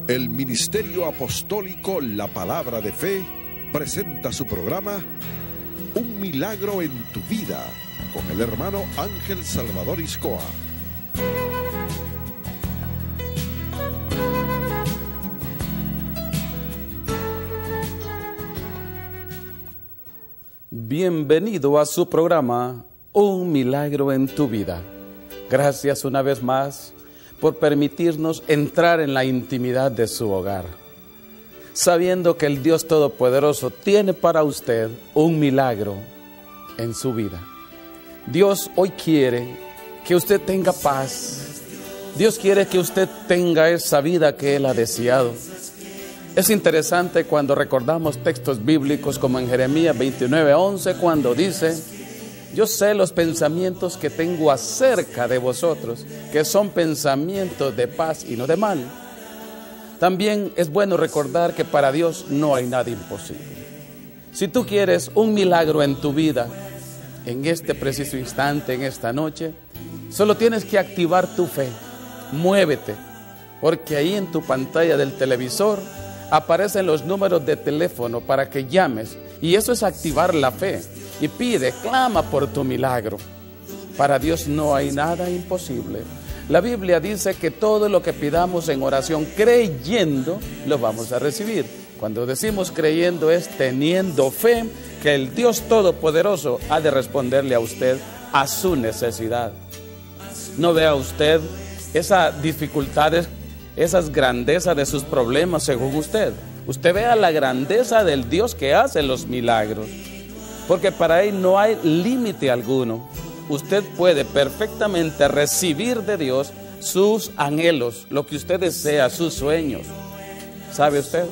El Ministerio Apostólico La Palabra de Fe presenta su programa Un Milagro en tu Vida, con el hermano Ángel Salvador Iscoa. Bienvenido a su programa Un Milagro en tu Vida. Gracias una vez más por permitirnos entrar en la intimidad de su hogar, sabiendo que el Dios Todopoderoso tiene para usted un milagro en su vida. Dios hoy quiere que usted tenga paz. Dios quiere que usted tenga esa vida que Él ha deseado. Es interesante cuando recordamos textos bíblicos como en Jeremías 29:11, cuando dice: yo sé los pensamientos que tengo acerca de vosotros, que son pensamientos de paz y no de mal. También es bueno recordar que para Dios no hay nada imposible. Si tú quieres un milagro en tu vida, en este preciso instante, en esta noche, solo tienes que activar tu fe. Muévete, porque ahí en tu pantalla del televisor aparecen los números de teléfono para que llames, y eso es activar la fe. Y pide, clama por tu milagro. Para Dios no hay nada imposible. La Biblia dice que todo lo que pidamos en oración creyendo, lo vamos a recibir. Cuando decimos creyendo es teniendo fe que el Dios Todopoderoso ha de responderle a usted a su necesidad. No vea usted esas dificultades, esas grandezas de sus problemas según usted. Usted vea la grandeza del Dios que hace los milagros. Porque para Él no hay límite alguno. Usted puede perfectamente recibir de Dios sus anhelos, lo que usted desea, sus sueños. ¿Sabe usted?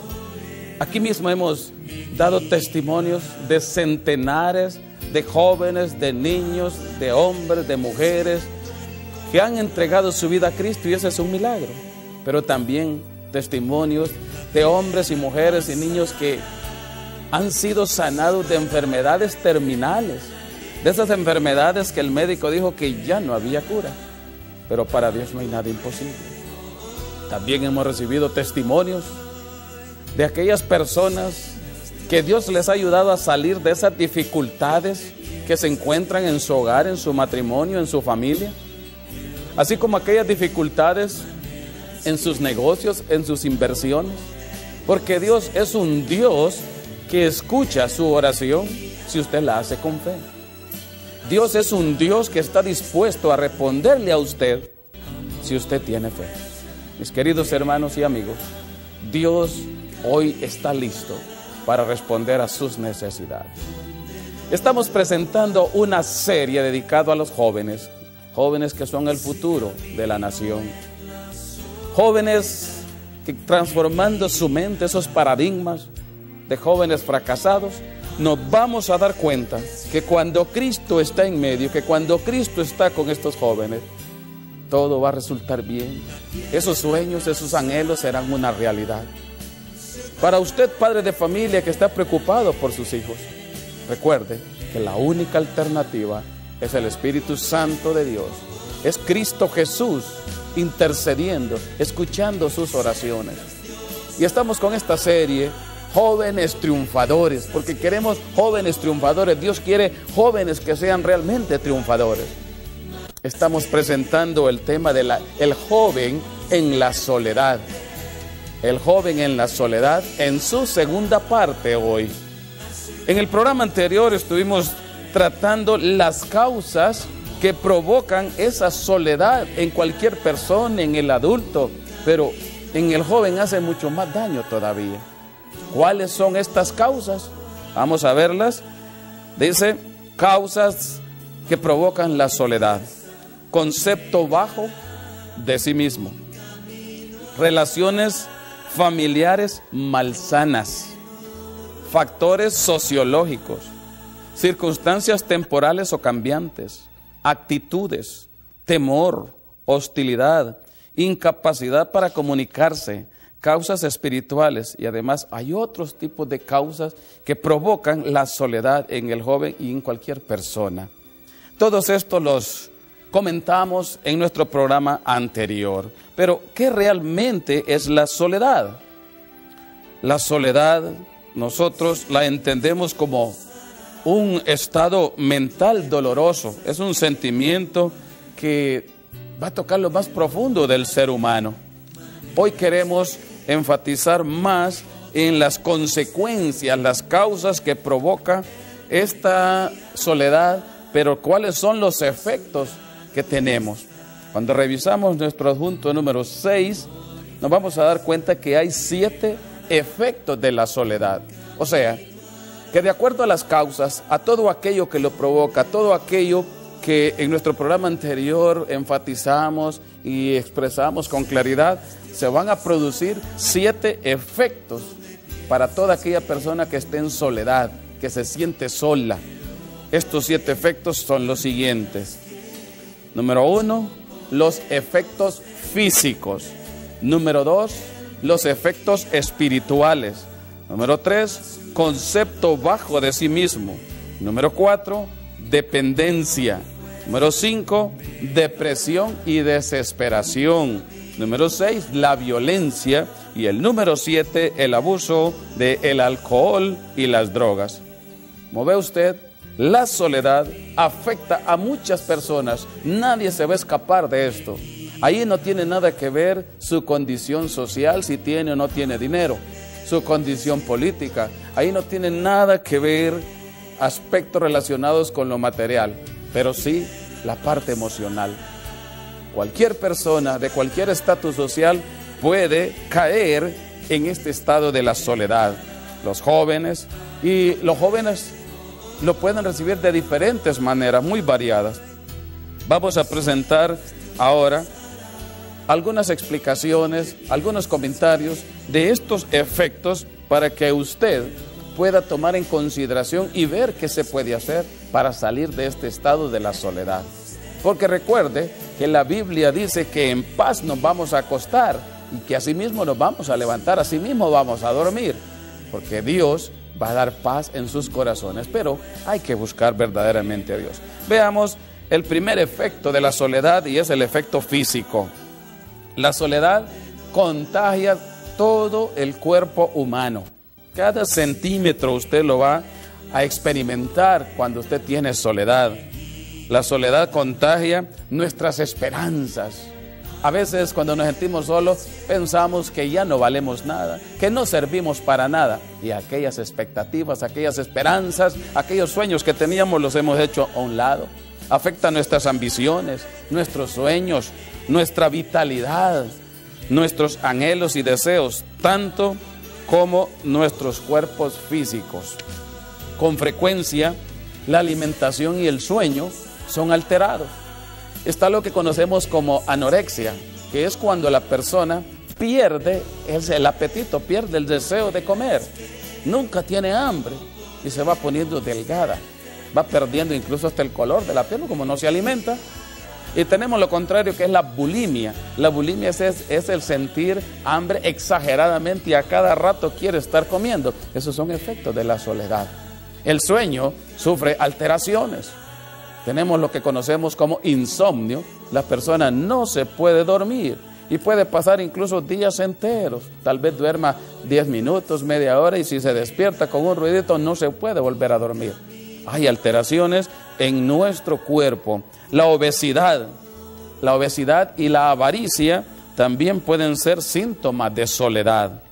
Aquí mismo hemos dado testimonios de centenares de jóvenes, de niños, de hombres, de mujeres que han entregado su vida a Cristo, y ese es un milagro. Pero también testimonios de hombres y mujeres y niños que han sido sanados de enfermedades terminales, de esas enfermedades que el médico dijo que ya no había cura. Pero para Dios no hay nada imposible. También hemos recibido testimonios de aquellas personas que Dios les ha ayudado a salir de esas dificultades que se encuentran en su hogar, en su matrimonio, en su familia, así como aquellas dificultades en sus negocios, en sus inversiones, porque Dios es un Dios que escucha su oración si usted la hace con fe. Dios es un Dios que está dispuesto a responderle a usted si usted tiene fe. Mis queridos hermanos y amigos, Dios hoy está listo para responder a sus necesidades. Estamos presentando una serie dedicada a los jóvenes, jóvenes que son el futuro de la nación, jóvenes que transformando su mente, esos paradigmas de jóvenes fracasados, nos vamos a dar cuenta que cuando Cristo está en medio, que cuando Cristo está con estos jóvenes, todo va a resultar bien. Esos sueños, esos anhelos serán una realidad. Para usted, padre de familia que está preocupado por sus hijos, recuerde que la única alternativa es el Espíritu Santo de Dios. Es Cristo Jesús intercediendo, escuchando sus oraciones. Y estamos con esta serie, Jóvenes Triunfadores, porque queremos jóvenes triunfadores. Dios quiere jóvenes que sean realmente triunfadores. Estamos presentando el tema de el joven en la soledad. El joven en la soledad en su segunda parte hoy. En el programa anterior estuvimos tratando las causas que provocan esa soledad en cualquier persona, en el adulto, pero en el joven hace mucho más daño todavía. ¿Cuáles son estas causas? Vamos a verlas. Dice, causas que provocan la soledad. Concepto bajo de sí mismo. Relaciones familiares malsanas. Factores sociológicos. Circunstancias temporales o cambiantes. Actitudes, temor, hostilidad, incapacidad para comunicarse, causas espirituales, y además hay otros tipos de causas que provocan la soledad en el joven y en cualquier persona. Todos estos los comentamos en nuestro programa anterior. Pero, ¿qué realmente es la soledad? La soledad, nosotros la entendemos como un estado mental doloroso. Es un sentimiento que va a tocar lo más profundo del ser humano. Hoy queremos enfatizar más en las consecuencias, las causas que provoca esta soledad, pero cuáles son los efectos que tenemos. Cuando revisamos nuestro adjunto número 6, nos vamos a dar cuenta que hay 7 efectos de la soledad. O sea, que de acuerdo a las causas, a todo aquello que lo provoca, todo aquello que en nuestro programa anterior enfatizamos y expresamos con claridad, se van a producir 7 efectos para toda aquella persona que esté en soledad, que se siente sola. Estos 7 efectos son los siguientes. Número 1, los efectos físicos. Número 2, los efectos espirituales. Número 3, concepto bajo de sí mismo. Número 4, dependencia. Número 5, depresión y desesperación. Número 6, la violencia. Y el número 7, el abuso del alcohol y las drogas. Como ve usted, la soledad afecta a muchas personas. Nadie se va a escapar de esto. Ahí no tiene nada que ver su condición social, si tiene o no tiene dinero, su condición política. Ahí no tiene nada que ver aspectos relacionados con lo material, pero sí la parte emocional. Cualquier persona de cualquier estatus social puede caer en este estado de la soledad. Los jóvenes lo pueden recibir de diferentes maneras, muy variadas. Vamos a presentar ahora algunas explicaciones, algunos comentarios de estos efectos para que usted pueda tomar en consideración y ver qué se puede hacer para salir de este estado de la soledad. Porque recuerde que la Biblia dice que en paz nos vamos a acostar y que asimismo nos vamos a levantar, asimismo vamos a dormir, porque Dios va a dar paz en sus corazones, pero hay que buscar verdaderamente a Dios. Veamos el primer efecto de la soledad y es el efecto físico. La soledad contagia todo el cuerpo humano. Cada centímetro usted lo va a experimentar cuando usted tiene soledad. La soledad contagia nuestras esperanzas. A veces cuando nos sentimos solos pensamos que ya no valemos nada, que no servimos para nada. Y aquellas expectativas, aquellas esperanzas, aquellos sueños que teníamos los hemos hecho a un lado. Afecta nuestras ambiciones, nuestros sueños, nuestra vitalidad, nuestros anhelos y deseos, tanto como nuestros cuerpos físicos. Con frecuencia, la alimentación y el sueño son alterados. Está lo que conocemos como anorexia, que es cuando la persona pierde el apetito, pierde el deseo de comer. Nunca tiene hambre y se va poniendo delgada. Va perdiendo incluso hasta el color de la piel, como no se alimenta. Y tenemos lo contrario, que es la bulimia. La bulimia es el sentir hambre exageradamente y a cada rato quiere estar comiendo. Esos son efectos de la soledad. El sueño sufre alteraciones. Tenemos lo que conocemos como insomnio. La persona no se puede dormir y puede pasar incluso días enteros. Tal vez duerma 10 minutos, media hora y si se despierta con un ruidito no se puede volver a dormir. Hay alteraciones en nuestro cuerpo. La obesidad y la avaricia también pueden ser síntomas de soledad.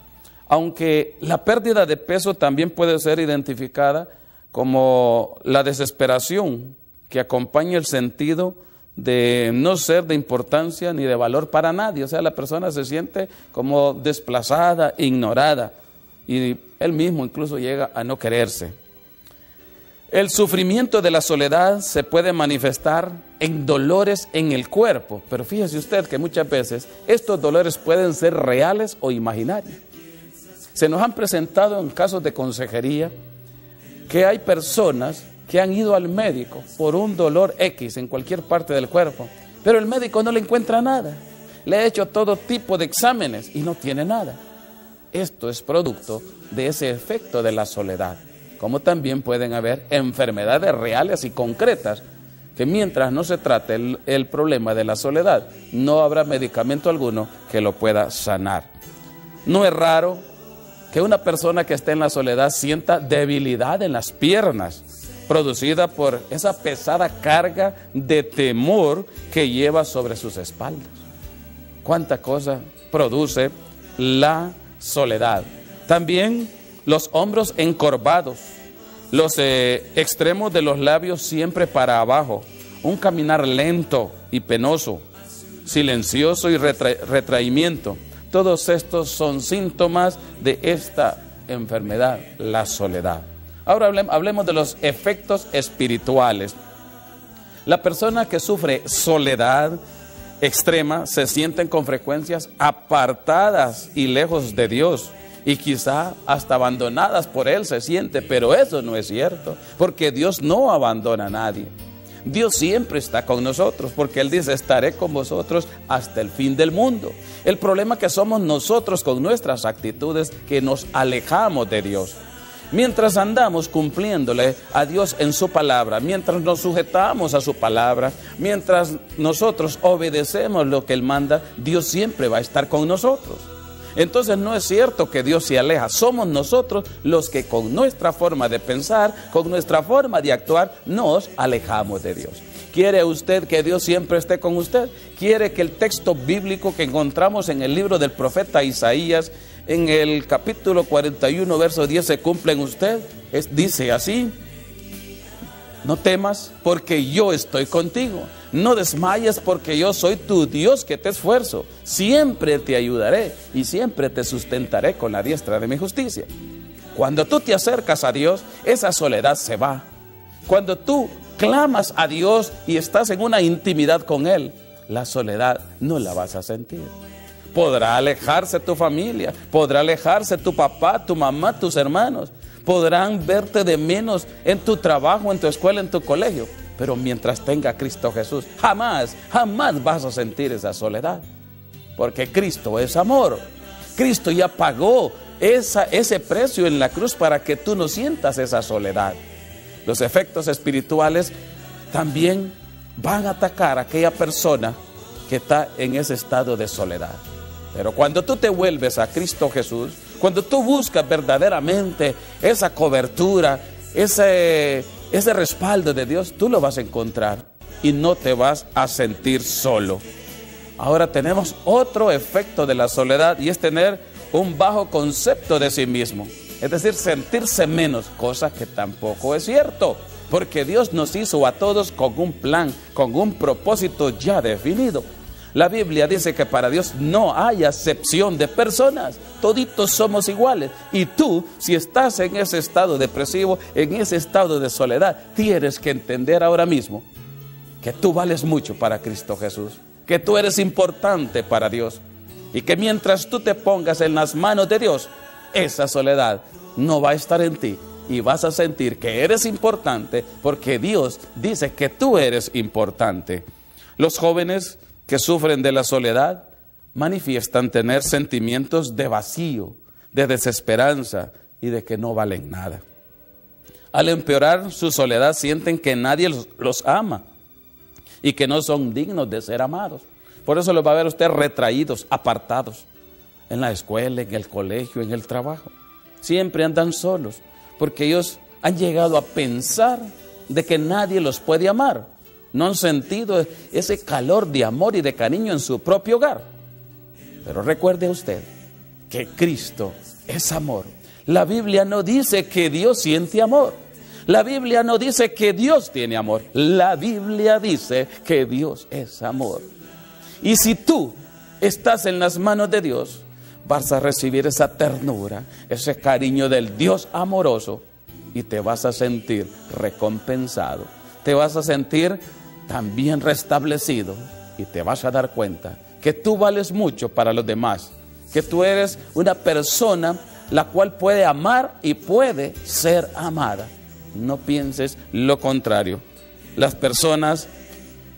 Aunque la pérdida de peso también puede ser identificada como la desesperación que acompaña el sentido de no ser de importancia ni de valor para nadie. O sea, la persona se siente como desplazada, ignorada, y él mismo incluso llega a no quererse. El sufrimiento de la soledad se puede manifestar en dolores en el cuerpo, pero fíjese usted que muchas veces estos dolores pueden ser reales o imaginarios. Se nos han presentado en casos de consejería que hay personas que han ido al médico por un dolor X en cualquier parte del cuerpo, pero el médico no le encuentra nada. Le ha hecho todo tipo de exámenes y no tiene nada. Esto es producto de ese efecto de la soledad. Como también pueden haber enfermedades reales y concretas que mientras no se trate el problema de la soledad, no habrá medicamento alguno que lo pueda sanar. No es raro que una persona que esté en la soledad sienta debilidad en las piernas, producida por esa pesada carga de temor que lleva sobre sus espaldas. ¿Cuánta cosa produce la soledad? También los hombros encorvados, los extremos de los labios siempre para abajo, un caminar lento y penoso, silencioso y retraimiento. Todos estos son síntomas de esta enfermedad, la soledad. Ahora hablemos de los efectos espirituales. La persona que sufre soledad extrema se sienten con frecuencias apartadas y lejos de Dios, y quizá hasta abandonadas por Él se siente, pero eso no es cierto, porque Dios no abandona a nadie. Dios siempre está con nosotros, porque Él dice, estaré con vosotros hasta el fin del mundo. El problema que somos nosotros con nuestras actitudes, que nos alejamos de Dios. Mientras andamos cumpliéndole a Dios en su palabra, mientras nos sujetamos a su palabra, mientras nosotros obedecemos lo que Él manda, Dios siempre va a estar con nosotros. Entonces no es cierto que Dios se aleja, somos nosotros los que con nuestra forma de pensar, con nuestra forma de actuar, nos alejamos de Dios. ¿Quiere usted que Dios siempre esté con usted? ¿Quiere que el texto bíblico que encontramos en el libro del profeta Isaías, en el capítulo 41, verso 10, se cumpla en usted? Dice así: no temas, porque yo estoy contigo. No desmayes, porque yo soy tu Dios que te esfuerzo. Siempre te ayudaré y siempre te sustentaré con la diestra de mi justicia. Cuando tú te acercas a Dios, esa soledad se va. Cuando tú clamas a Dios y estás en una intimidad con Él, la soledad no la vas a sentir. Podrá alejarse tu familia, podrá alejarse tu papá, tu mamá, tus hermanos. Podrán verte de menos en tu trabajo, en tu escuela, en tu colegio. Pero mientras tenga a Cristo Jesús, jamás vas a sentir esa soledad. Porque Cristo es amor. Cristo ya pagó ese precio en la cruz para que tú no sientas esa soledad. Los efectos espirituales también van a atacar a aquella persona que está en ese estado de soledad. Pero cuando tú te vuelves a Cristo Jesús, cuando tú buscas verdaderamente esa cobertura, ese respaldo de Dios, tú lo vas a encontrar y no te vas a sentir solo. Ahora tenemos otro efecto de la soledad, y es tener un bajo concepto de sí mismo. Es decir, sentirse menos, cosa que tampoco es cierto, porque Dios nos hizo a todos con un plan, con un propósito ya definido. La Biblia dice que para Dios no hay acepción de personas, toditos somos iguales. Y tú, si estás en ese estado depresivo, en ese estado de soledad, tienes que entender ahora mismo que tú vales mucho para Cristo Jesús, que tú eres importante para Dios, y que mientras tú te pongas en las manos de Dios, esa soledad no va a estar en ti, y vas a sentir que eres importante, porque Dios dice que tú eres importante. Los jóvenes que sufren de la soledad manifiestan tener sentimientos de vacío, de desesperanza y de que no valen nada. Al empeorar su soledad, sienten que nadie los ama y que no son dignos de ser amados. Por eso los va a ver usted retraídos, apartados, en la escuela, en el colegio, en el trabajo. Siempre andan solos, porque ellos han llegado a pensar de que nadie los puede amar. No han sentido ese calor de amor y de cariño en su propio hogar. Pero recuerde usted que Cristo es amor. La Biblia no dice que Dios siente amor. La Biblia no dice que Dios tiene amor. La Biblia dice que Dios es amor. Y si tú estás en las manos de Dios, vas a recibir esa ternura, ese cariño del Dios amoroso, y te vas a sentir recompensado. Te vas a sentir también restablecido, y te vas a dar cuenta que tú vales mucho para los demás, que tú eres una persona la cual puede amar y puede ser amada. No pienses lo contrario. Las personas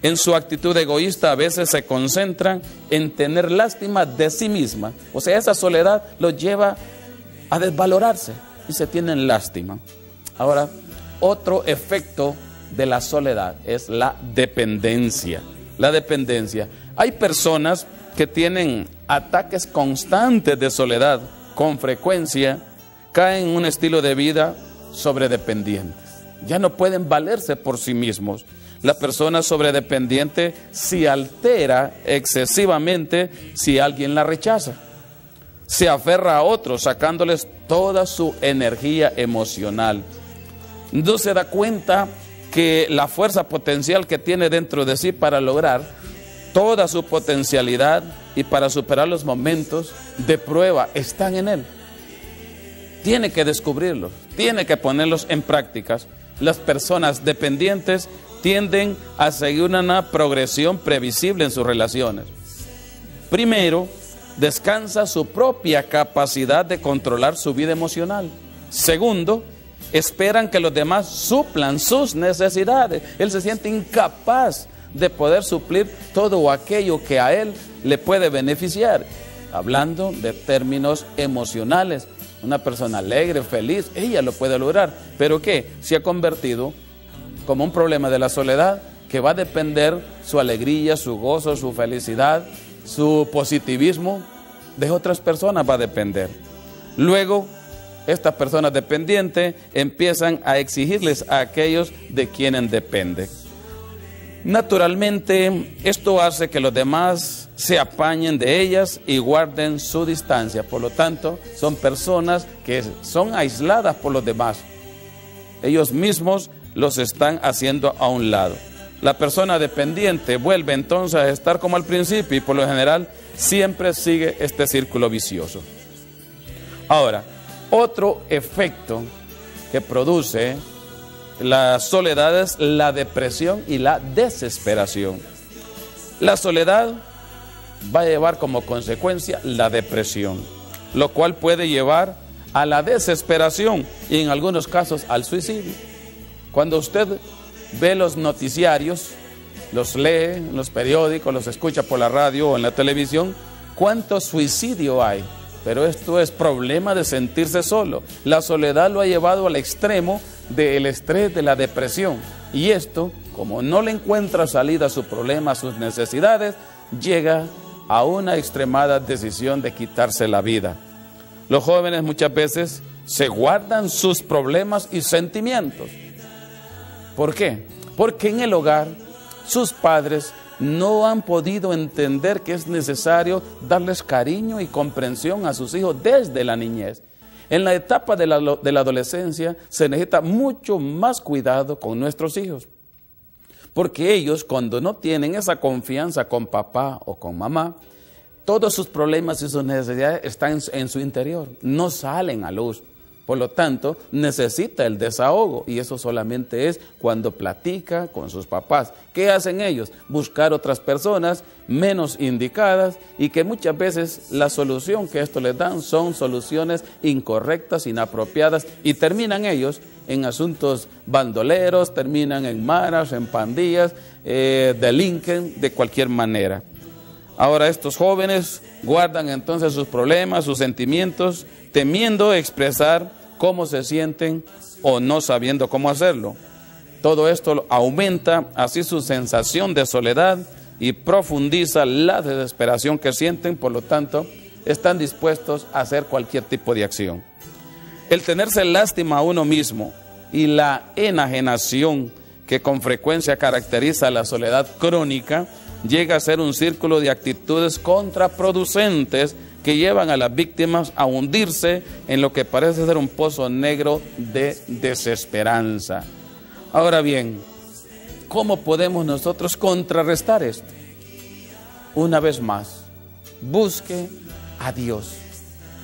en su actitud egoísta a veces se concentran en tener lástima de sí misma. O sea, esa soledad los lleva a desvalorarse y se tienen lástima. Ahora, otro efecto de la soledad es la dependencia. La dependencia. Hay personas que tienen ataques constantes de soledad. Con frecuencia caen en un estilo de vida sobredependientes. Ya no pueden valerse por sí mismos. La persona sobredependiente se altera excesivamente si alguien la rechaza. Se aferra a otros, sacándoles toda su energía emocional. No se da cuenta que la fuerza potencial que tiene dentro de sí para lograr toda su potencialidad y para superar los momentos de prueba están en él. Tiene que descubrirlos, tiene que ponerlos en prácticas. Las personas dependientes tienden a seguir una progresión previsible en sus relaciones. Primero, descansa su propia capacidad de controlar su vida emocional. Segundo, esperan que los demás suplan sus necesidades. Él se siente incapaz de poder suplir todo aquello que a él le puede beneficiar. Hablando de términos emocionales, una persona alegre, feliz, ella lo puede lograr. ¿Pero qué? Se ha convertido como un problema de la soledad que va a depender su alegría, su gozo, su felicidad, su positivismo de otras personas va a depender. Luego, estas personas dependientes empiezan a exigirles a aquellos de quienes dependen. Naturalmente, esto hace que los demás se apañen de ellas y guarden su distancia. Por lo tanto, son personas que son aisladas por los demás. Ellos mismos los están haciendo a un lado. La persona dependiente vuelve entonces a estar como al principio y por lo general siempre sigue este círculo vicioso. Ahora, otro efecto que produce la soledad es la depresión y la desesperación. La soledad va a llevar como consecuencia la depresión, lo cual puede llevar a la desesperación y en algunos casos al suicidio. Cuando usted ve los noticiarios, los lee en los periódicos, los escucha por la radio o en la televisión, ¿cuánto suicidio hay? Pero esto es problema de sentirse solo. La soledad lo ha llevado al extremo del estrés, de la depresión. Y esto, como no le encuentra salida a su problema, a sus necesidades, llega a una extremada decisión de quitarse la vida. Los jóvenes muchas veces se guardan sus problemas y sentimientos. ¿Por qué? Porque en el hogar sus padres no han podido entender que es necesario darles cariño y comprensión a sus hijos desde la niñez. En la etapa de la adolescencia se necesita mucho más cuidado con nuestros hijos, porque ellos cuando no tienen esa confianza con papá o con mamá, todos sus problemas y sus necesidades están en su interior, no salen a luz. Por lo tanto, necesita el desahogo y eso solamente es cuando platica con sus papás. ¿Qué hacen ellos? Buscar otras personas menos indicadas y que muchas veces la solución que esto les dan son soluciones incorrectas, inapropiadas y terminan ellos en asuntos bandoleros, terminan en maras, en pandillas, delinquen de cualquier manera. Ahora estos jóvenes guardan entonces sus problemas, sus sentimientos, temiendo expresar cómo se sienten o no sabiendo cómo hacerlo. Todo esto aumenta así su sensación de soledad y profundiza la desesperación que sienten, por lo tanto, están dispuestos a hacer cualquier tipo de acción. El tenerse lástima a uno mismo y la enajenación que con frecuencia caracteriza la soledad crónica llega a ser un círculo de actitudes contraproducentes que llevan a las víctimas a hundirse en lo que parece ser un pozo negro de desesperanza. Ahora bien, ¿cómo podemos nosotros contrarrestar esto? Una vez más, busque a Dios.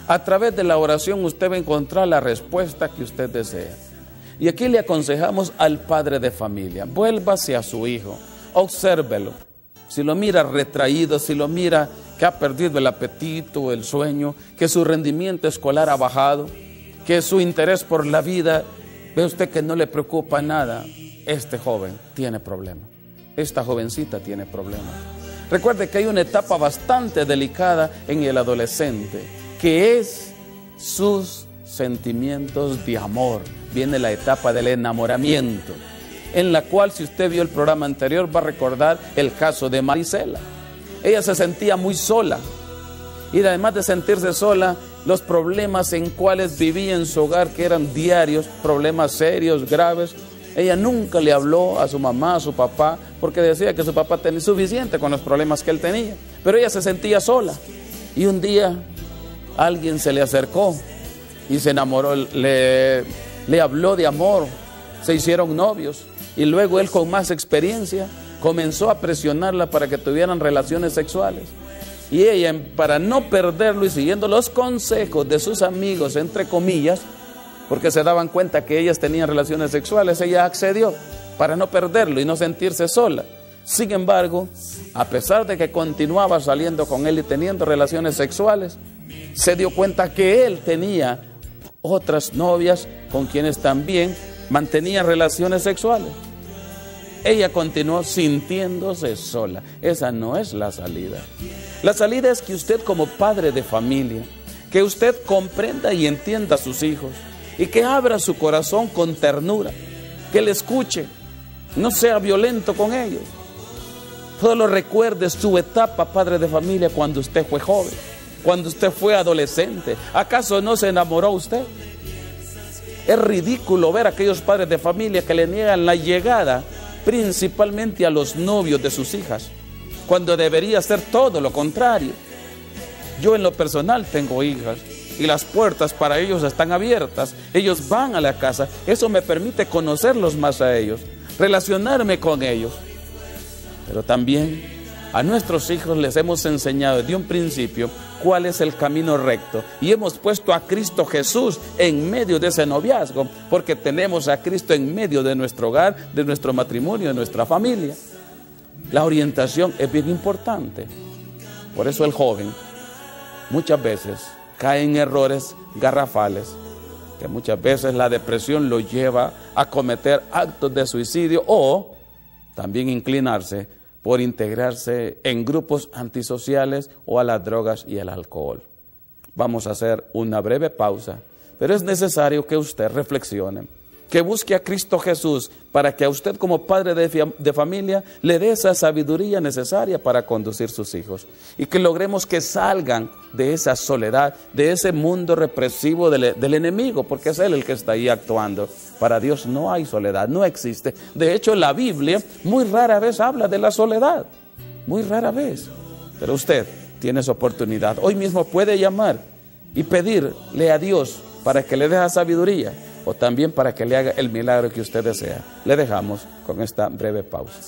A través de la oración usted va a encontrar la respuesta que usted desea. Y aquí le aconsejamos al padre de familia, vuélvase a su hijo, obsérvelo. Si lo mira retraído, si lo mira que ha perdido el apetito, el sueño, que su rendimiento escolar ha bajado, que su interés por la vida, ve usted que no le preocupa nada, este joven tiene problemas, esta jovencita tiene problemas. Recuerde que hay una etapa bastante delicada en el adolescente, que es sus sentimientos de amor. Viene la etapa del enamoramiento. en la cual, si usted vio el programa anterior, va a recordar el caso de Marisela. Ella se sentía muy sola, y además de sentirse sola, los problemas en cuales vivía en su hogar, que eran diarios, problemas serios, graves, ella nunca le habló a su mamá, a su papá, porque decía que su papá tenía suficiente con los problemas que él tenía, pero ella se sentía sola. Y un día alguien se le acercó y se enamoró, le habló de amor, se hicieron novios, y luego él, con más experiencia, comenzó a presionarla para que tuvieran relaciones sexuales. Y ella, para no perderlo y siguiendo los consejos de sus amigos, entre comillas, porque se daban cuenta que ellas tenían relaciones sexuales, ella accedió para no perderlo y no sentirse sola. Sin embargo, a pesar de que continuaba saliendo con él y teniendo relaciones sexuales, se dio cuenta que él tenía otras novias con quienes también mantenía relaciones sexuales. Ella continuó sintiéndose sola. Esa no es la salida. La salida es que usted, como padre de familia, que usted comprenda y entienda a sus hijos y que abra su corazón con ternura, que le escuche, no sea violento con ellos. Solo recuerde su etapa, padre de familia, cuando usted fue joven, cuando usted fue adolescente. ¿Acaso no se enamoró usted? Es ridículo ver a aquellos padres de familia que le niegan la llegada principalmente a los novios de sus hijas, cuando debería ser todo lo contrario. Yo, en lo personal, tengo hijas y las puertas para ellos están abiertas. Ellos van a la casa. Eso me permite conocerlos más a ellos, relacionarme con ellos. Pero también a nuestros hijos les hemos enseñado desde un principio cuál es el camino recto, y hemos puesto a Cristo Jesús en medio de ese noviazgo, porque tenemos a Cristo en medio de nuestro hogar, de nuestro matrimonio, de nuestra familia. La orientación es bien importante. Por eso el joven muchas veces cae en errores garrafales, que muchas veces la depresión lo lleva a cometer actos de suicidio, o también inclinarse por integrarse en grupos antisociales o a las drogas y el alcohol. Vamos a hacer una breve pausa, pero es necesario que usted reflexione, que busque a Cristo Jesús para que a usted, como padre de familia, le dé esa sabiduría necesaria para conducir sus hijos, y que logremos que salgan de esa soledad, de ese mundo represivo del enemigo, porque es él el que está ahí actuando. Para Dios no hay soledad, no existe. De hecho, la Biblia muy rara vez habla de la soledad, muy rara vez. Pero usted tiene esa oportunidad. Hoy mismo puede llamar y pedirle a Dios para que le dé la sabiduría, o también para que le haga el milagro que usted desea. Le dejamos con esta breve pausa.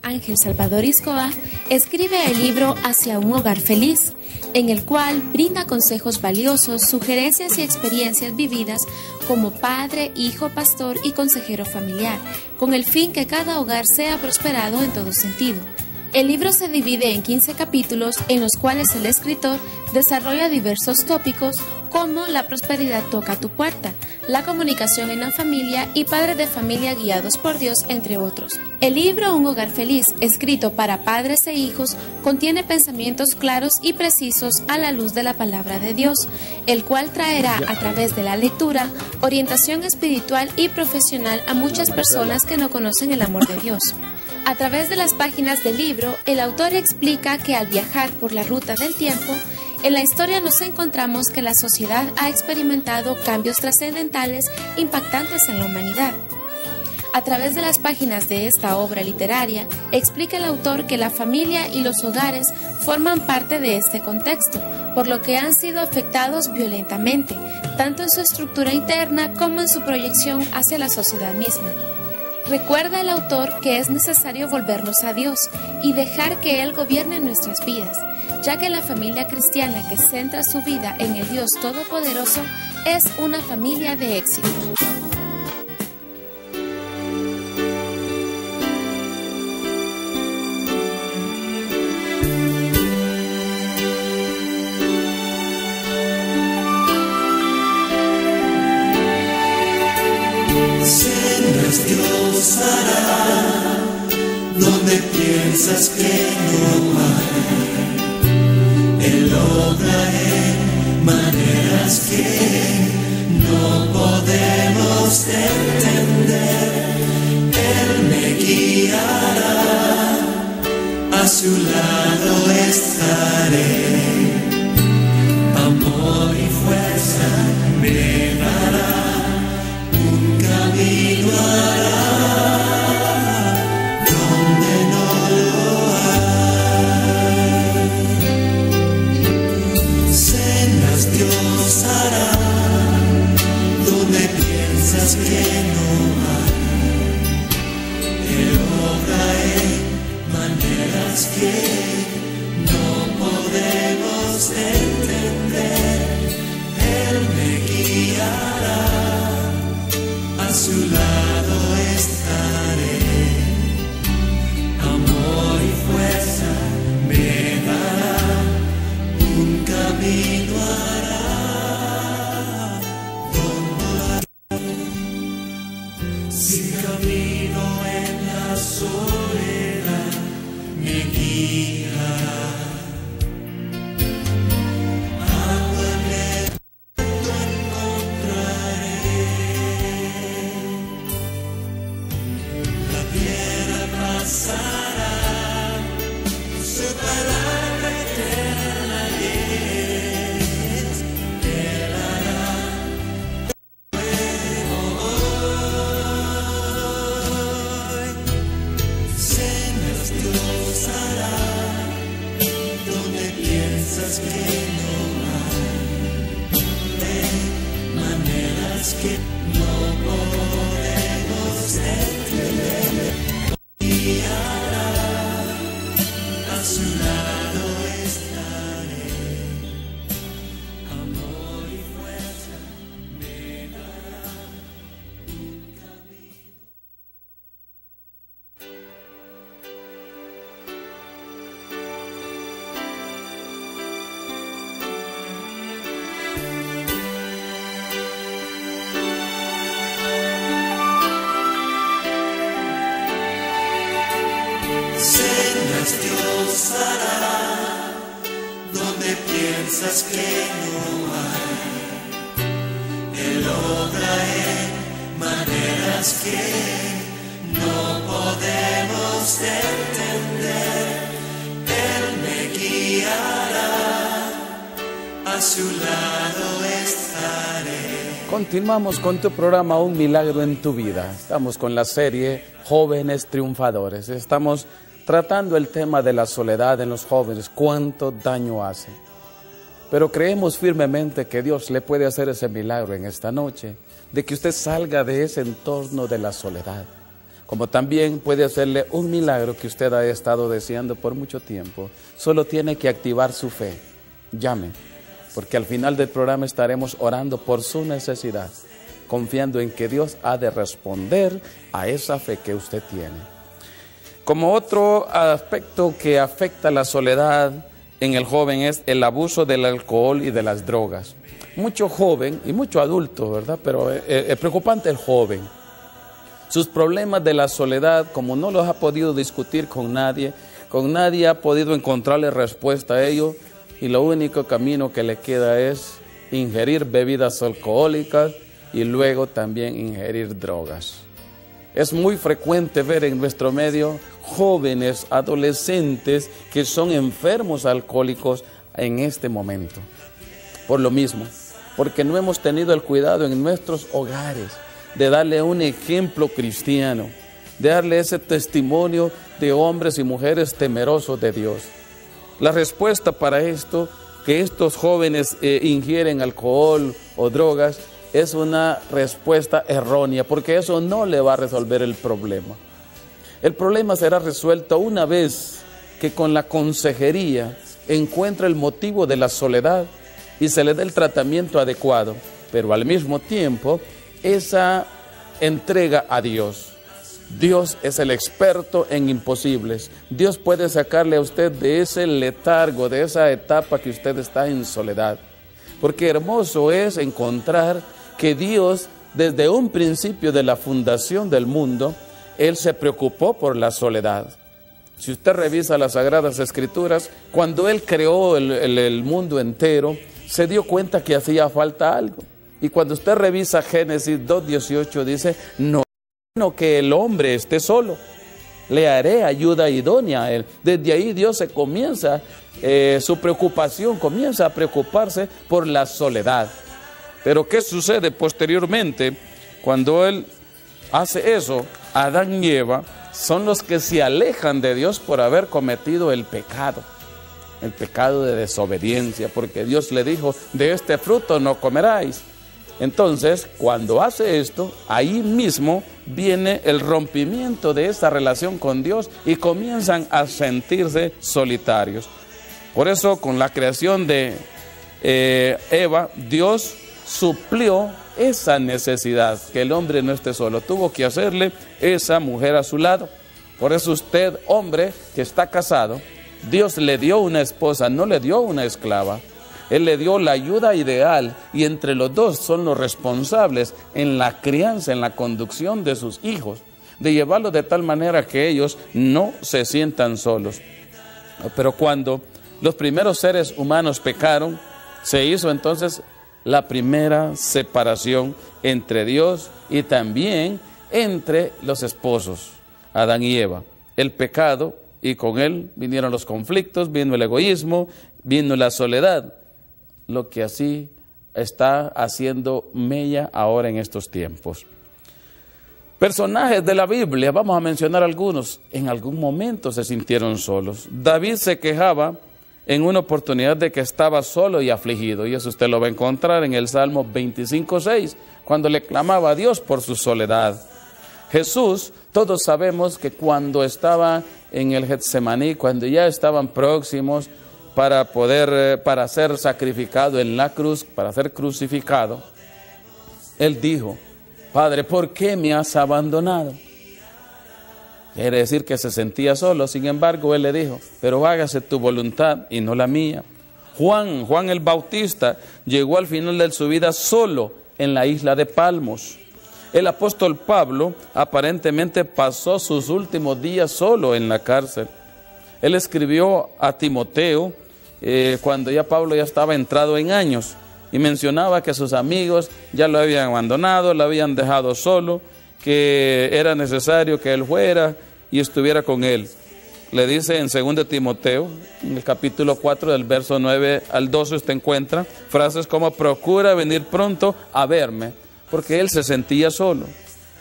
Ángel Salvador Iscoa escribe el libro Hacia un hogar feliz, en el cual brinda consejos valiosos, sugerencias y experiencias vividas como padre, hijo, pastor y consejero familiar, con el fin que cada hogar sea prosperado en todo sentido. El libro se divide en 15 capítulos, en los cuales el escritor desarrolla diversos tópicos como la prosperidad toca a tu puerta, la comunicación en la familia y padres de familia guiados por Dios, entre otros. El libro Un hogar feliz, escrito para padres e hijos, contiene pensamientos claros y precisos a la luz de la palabra de Dios, el cual traerá a través de la lectura orientación espiritual y profesional a muchas personas que no conocen el amor de Dios. A través de las páginas del libro, el autor explica que al viajar por la ruta del tiempo, en la historia nos encontramos que la sociedad ha experimentado cambios trascendentales impactantes en la humanidad. A través de las páginas de esta obra literaria, explica el autor que la familia y los hogares forman parte de este contexto, por lo que han sido afectados violentamente, tanto en su estructura interna como en su proyección hacia la sociedad misma. Recuerda el autor que es necesario volvernos a Dios y dejar que Él gobierne nuestras vidas, ya que la familia cristiana que centra su vida en el Dios Todopoderoso es una familia de éxito. Dios hará donde piensas que no hay. Él obra en maneras que no podemos podemos entender, Él me guiará, a su lado estaré, amor y fuerza me dará, un camino hará, donde no lo hay. Cenas Dios hará, donde piensas que no hay. Él obra en maneras que no podemos entender. Él me guiará, a su lado estaré, amor y fuerza me dará, un camino hará, si camino en la soledad me guiará. Dios hará, donde piensas que no hay. Él obra en maneras que no podemos entender. Él me guiará, a su lado estaré. Continuamos con tu programa Un Milagro en tu Vida. Estamos con la serie Jóvenes Triunfadores. Estamos tratando el tema de la soledad en los jóvenes, cuánto daño hace. Pero creemos firmemente que Dios le puede hacer ese milagro en esta noche, de que usted salga de ese entorno de la soledad. Como también puede hacerle un milagro que usted ha estado deseando por mucho tiempo. Solo tiene que activar su fe. Llame, porque al final del programa estaremos orando por su necesidad, confiando en que Dios ha de responder a esa fe que usted tiene. Como otro aspecto que afecta la soledad en el joven es el abuso del alcohol y de las drogas. Mucho joven y mucho adulto, ¿verdad? Pero es preocupante el joven. Sus problemas de la soledad, como no los ha podido discutir con nadie ha podido encontrarle respuesta a ello, y lo único camino que le queda es ingerir bebidas alcohólicas y luego también ingerir drogas. Es muy frecuente ver en nuestro medio jóvenes, adolescentes que son enfermos alcohólicos en este momento. Por lo mismo, porque no hemos tenido el cuidado en nuestros hogares de darle un ejemplo cristiano, de darle ese testimonio de hombres y mujeres temerosos de Dios. La respuesta para esto, que estos jóvenes ingieren alcohol o drogas, es una respuesta errónea, porque eso no le va a resolver el problema. El problema será resuelto una vez que con la consejería encuentre el motivo de la soledad y se le dé el tratamiento adecuado, pero al mismo tiempo esa entrega a Dios. Dios es el experto en imposibles. Dios puede sacarle a usted de ese letargo, de esa etapa que usted está en soledad. Porque hermoso es encontrar que Dios, desde un principio de la fundación del mundo, Él se preocupó por la soledad. Si usted revisa las Sagradas Escrituras, cuando Él creó el mundo entero, se dio cuenta que hacía falta algo. Y cuando usted revisa Génesis 2:18 dice, no es bueno que el hombre esté solo, le haré ayuda idónea a él. Desde ahí Dios se comienza, su preocupación comienza a preocuparse por la soledad. Pero ¿qué sucede posteriormente? Cuando Él hace eso, Adán y Eva son los que se alejan de Dios por haber cometido el pecado de desobediencia, porque Dios le dijo, de este fruto no comeráis. Entonces, cuando hace esto, ahí mismo viene el rompimiento de esa relación con Dios y comienzan a sentirse solitarios. Por eso, con la creación de Eva, Dios suplió esa necesidad, que el hombre no esté solo. Tuvo que hacerle esa mujer a su lado. Por eso usted, hombre que está casado, Dios le dio una esposa, no le dio una esclava. Él le dio la ayuda ideal y entre los dos son los responsables en la crianza, en la conducción de sus hijos, de llevarlos de tal manera que ellos no se sientan solos. Pero cuando los primeros seres humanos pecaron, se hizo entonces la primera separación entre Dios y también entre los esposos, Adán y Eva. El pecado, y con él vinieron los conflictos, vino el egoísmo, vino la soledad, lo que así está haciendo mella ahora en estos tiempos. Personajes de la Biblia, vamos a mencionar algunos, en algún momento se sintieron solos. David se quejaba en una oportunidad de que estaba solo y afligido, y eso usted lo va a encontrar en el Salmo 25:6, cuando le clamaba a Dios por su soledad. Jesús, todos sabemos que cuando estaba en el Getsemaní, cuando ya estaban próximos para ser sacrificado en la cruz, para ser crucificado, Él dijo, Padre, ¿por qué me has abandonado? Quiere decir que se sentía solo. Sin embargo, Él le dijo, pero hágase tu voluntad y no la mía. Juan el Bautista llegó al final de su vida solo en la isla de Palmos. El apóstol Pablo aparentemente pasó sus últimos días solo en la cárcel. Él escribió a Timoteo cuando ya Pablo ya estaba entrado en años y mencionaba que sus amigos ya lo habían abandonado, lo habían dejado solo, que era necesario que él fuera y estuviera con él. Le dice en 2 Timoteo, en el capítulo 4 del verso 9 al 12, usted encuentra frases como procura venir pronto a verme, porque él se sentía solo.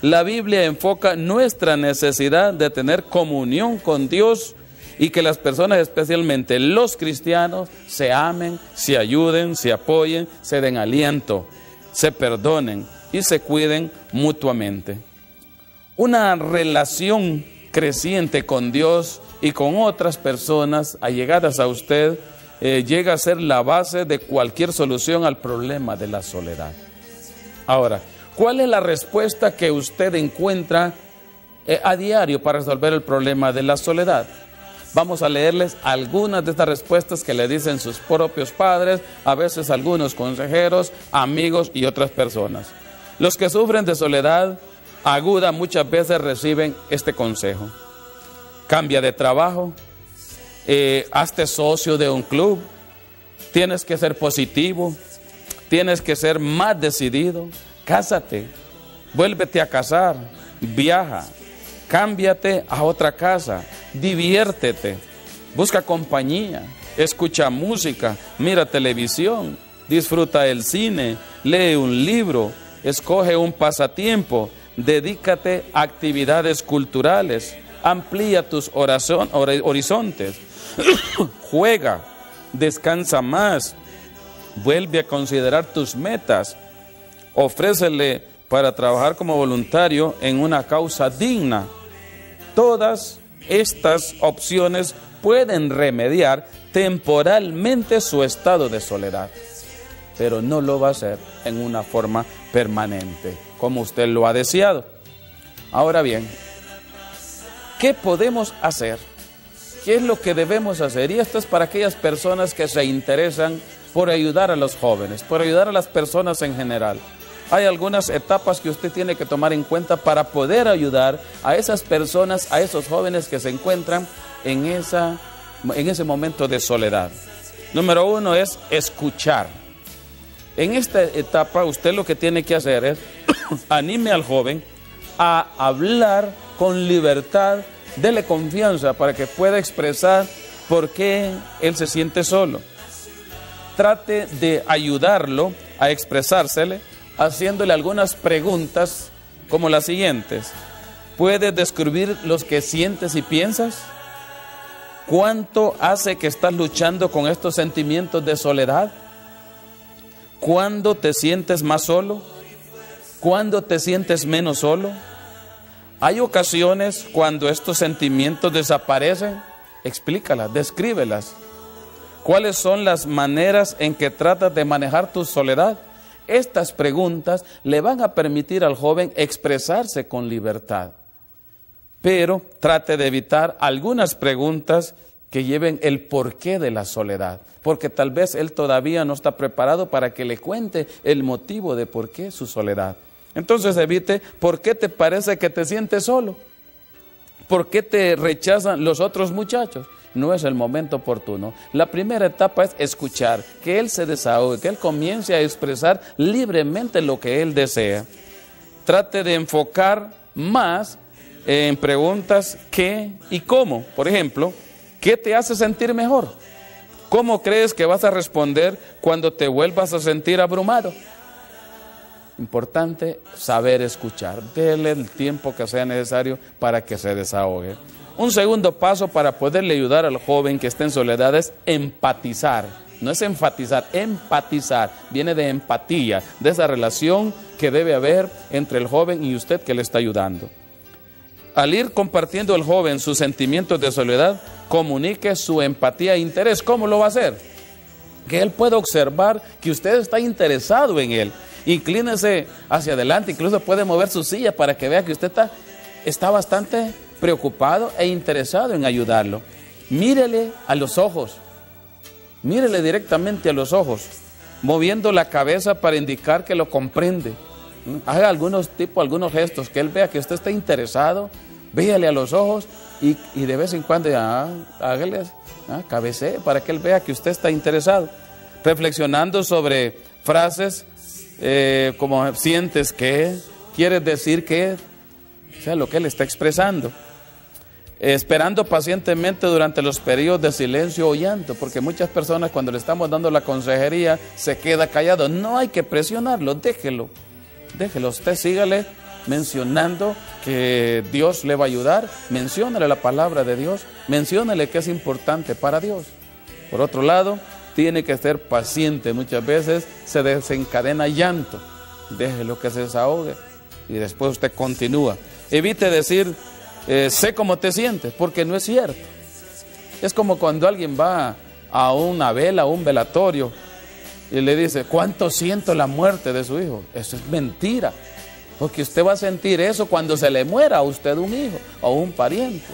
La Biblia enfoca nuestra necesidad de tener comunión con Dios y que las personas, especialmente los cristianos, se amen, se ayuden, se apoyen, se den aliento, se perdonen y se cuiden mutuamente. Una relación creciente con Dios y con otras personas allegadas a usted llega a ser la base de cualquier solución al problema de la soledad. Ahora, ¿cuál es la respuesta que usted encuentra a diario para resolver el problema de la soledad? Vamos a leerles algunas de estas respuestas que le dicen sus propios padres, a veces algunos consejeros, amigos y otras personas. Los que sufren de soledad aguda muchas veces reciben este consejo. Cambia de trabajo, hazte socio de un club, tienes que ser positivo, tienes que ser más decidido, cásate, vuélvete a casar, viaja, cámbiate a otra casa, diviértete, busca compañía, escucha música, mira televisión, disfruta el cine, lee un libro, escoge un pasatiempo, dedícate a actividades culturales, amplía tus horizontes, juega, descansa más, vuelve a considerar tus metas, ofrécele para trabajar como voluntario en una causa digna. Todas estas opciones pueden remediar temporalmente su estado de soledad, pero no lo va a hacer en una forma permanente, como usted lo ha deseado. Ahora bien, ¿qué podemos hacer? ¿Qué es lo que debemos hacer? Y esto es para aquellas personas que se interesan por ayudar a los jóvenes, por ayudar a las personas en general. Hay algunas etapas que usted tiene que tomar en cuenta para poder ayudar a esas personas, a esos jóvenes que se encuentran en ese momento de soledad. Número 1 es escuchar. En esta etapa usted lo que tiene que hacer es anime al joven a hablar con libertad, dele confianza para que pueda expresar por qué él se siente solo. Trate de ayudarlo a expresársele haciéndole algunas preguntas como las siguientes. ¿Puedes describir lo que sientes y piensas? ¿Cuánto hace que estás luchando con estos sentimientos de soledad? ¿Cuándo te sientes más solo? ¿Cuándo te sientes menos solo? ¿Hay ocasiones cuando estos sentimientos desaparecen? Explícalas, descríbelas. ¿Cuáles son las maneras en que tratas de manejar tu soledad? Estas preguntas le van a permitir al joven expresarse con libertad. Pero trate de evitar algunas preguntas que lleven el porqué de la soledad, porque tal vez él todavía no está preparado para que le cuente el motivo de por qué su soledad. Entonces evite, ¿por qué te parece que te sientes solo? ¿Por qué te rechazan los otros muchachos? No es el momento oportuno. La primera etapa es escuchar, que él se desahogue, que él comience a expresar libremente lo que él desea. Trate de enfocar más en preguntas qué y cómo. Por ejemplo, ¿qué te hace sentir mejor? ¿Cómo crees que vas a responder cuando te vuelvas a sentir abrumado? Importante saber escuchar. Dele el tiempo que sea necesario para que se desahogue. Un segundo paso para poderle ayudar al joven que está en soledad es empatizar. No es enfatizar, empatizar. Viene de empatía, de esa relación que debe haber entre el joven y usted que le está ayudando. Al ir compartiendo el joven sus sentimientos de soledad, comunique su empatía e interés. ¿Cómo lo va a hacer? Que él pueda observar que usted está interesado en él. Inclínese hacia adelante, incluso puede mover su silla para que vea que usted está bastante preocupado e interesado en ayudarlo. Mírele a los ojos, mírele directamente a los ojos, moviendo la cabeza para indicar que lo comprende. Haga algunos gestos, que él vea que usted está interesado, véale a los ojos y de vez en cuando hágale, cabecee para que él vea que usted está interesado. Reflexionando sobre frases como sientes que, quieres decir que, o sea, lo que él está expresando. Esperando pacientemente durante los periodos de silencio o llanto, porque muchas personas cuando le estamos dando la consejería se queda callado. No hay que presionarlo, déjelo, usted sígale mencionando que Dios le va a ayudar, menciónale la palabra de Dios, menciónale que es importante para Dios. Por otro lado, tiene que ser paciente, muchas veces se desencadena llanto, déjelo que se desahogue y después usted continúa. Evite decir, sé cómo te sientes, porque no es cierto. Es como cuando alguien va a una vela, a un velatorio, y le dice, ¿cuánto siento la muerte de su hijo? Eso es mentira, porque usted va a sentir eso cuando se le muera a usted un hijo o un pariente.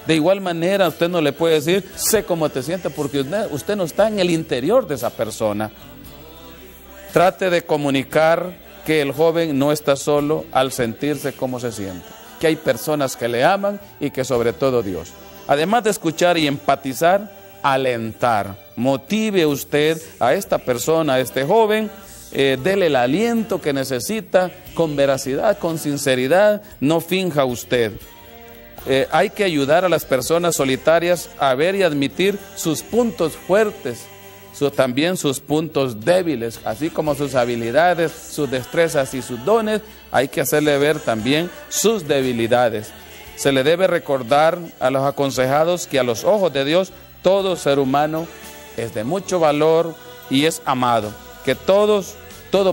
De igual manera, usted no le puede decir, sé cómo te sientes, porque usted no está en el interior de esa persona. Trate de comunicar que el joven no está solo al sentirse cómo se siente, que hay personas que le aman y que sobre todo Dios. Además de escuchar y empatizar, alentar. Motive usted a esta persona, a este joven, dele el aliento que necesita con veracidad, con sinceridad, no finja usted. Hay que ayudar a las personas solitarias a ver y admitir sus puntos fuertes, también sus puntos débiles, así como sus habilidades, sus destrezas y sus dones. Hay que hacerle ver también sus debilidades. Se le debe recordar a los aconsejados que a los ojos de Dios todo ser humano es de mucho valor y es amado, que todo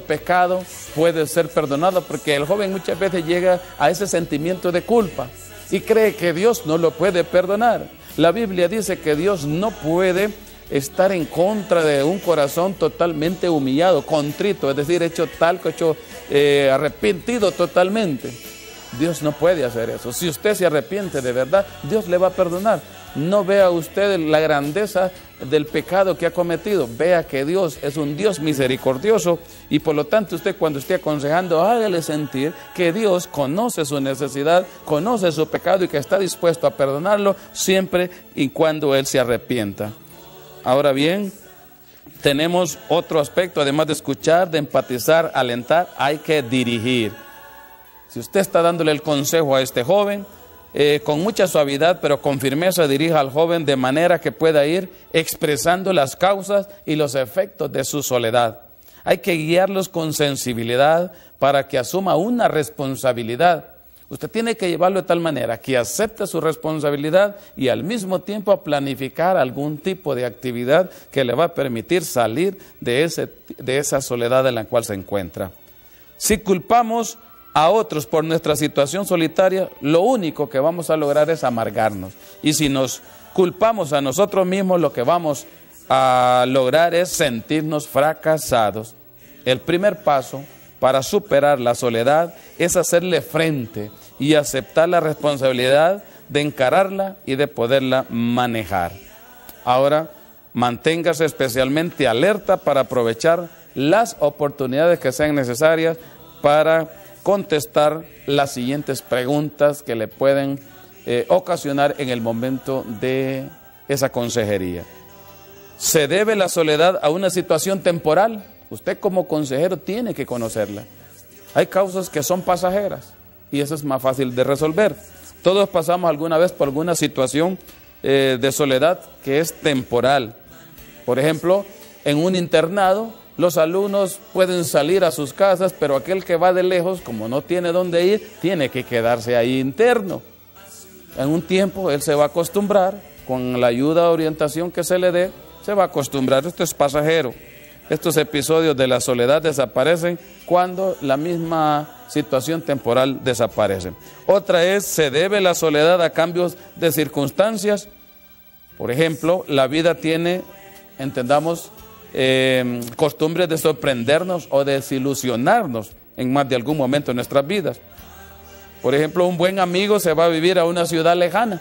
pecado puede ser perdonado, porque el joven muchas veces llega a ese sentimiento de culpa y cree que Dios no lo puede perdonar. La Biblia dice que Dios no puede estar en contra de un corazón totalmente humillado, contrito, es decir, hecho arrepentido totalmente. Dios no puede hacer eso. Si usted se arrepiente de verdad, Dios le va a perdonar. No vea usted la grandeza del pecado que ha cometido. Vea que Dios es un Dios misericordioso y por lo tanto usted, cuando esté aconsejando, hágale sentir que Dios conoce su necesidad, conoce su pecado y que está dispuesto a perdonarlo siempre y cuando él se arrepienta. Ahora bien, tenemos otro aspecto, además de escuchar, de empatizar, alentar, hay que dirigir. Si usted está dándole el consejo a este joven, con mucha suavidad, pero con firmeza dirija al joven de manera que pueda ir expresando las causas y los efectos de su soledad. Hay que guiarlos con sensibilidad para que asuma una responsabilidad. Usted tiene que llevarlo de tal manera que acepte su responsabilidad y al mismo tiempo planificar algún tipo de actividad que le va a permitir salir de esa soledad en la cual se encuentra. Si culpamos a otros por nuestra situación solitaria, lo único que vamos a lograr es amargarnos. Y si nos culpamos a nosotros mismos, lo que vamos a lograr es sentirnos fracasados. El primer paso para superar la soledad es hacerle frente y aceptar la responsabilidad de encararla y de poderla manejar. Ahora, manténgase especialmente alerta para aprovechar las oportunidades que sean necesarias para contestar las siguientes preguntas que le pueden ocasionar en el momento de esa consejería. ¿Se debe la soledad a una situación temporal? Usted como consejero tiene que conocerla. Hay causas que son pasajeras y eso es más fácil de resolver. Todos pasamos alguna vez por alguna situación de soledad que es temporal. Por ejemplo, en un internado, los alumnos pueden salir a sus casas, pero aquel que va de lejos, como no tiene dónde ir, tiene que quedarse ahí interno. En un tiempo él se va a acostumbrar, con la ayuda, orientación que se le dé, se va a acostumbrar. Esto es pasajero. Estos episodios de la soledad desaparecen cuando la misma situación temporal desaparece. Otra es, ¿se debe la soledad a cambios de circunstancias? Por ejemplo, la vida tiene, entendamos, costumbres de sorprendernos o de desilusionarnos en más de algún momento de nuestras vidas. Por ejemplo, un buen amigo se va a vivir a una ciudad lejana.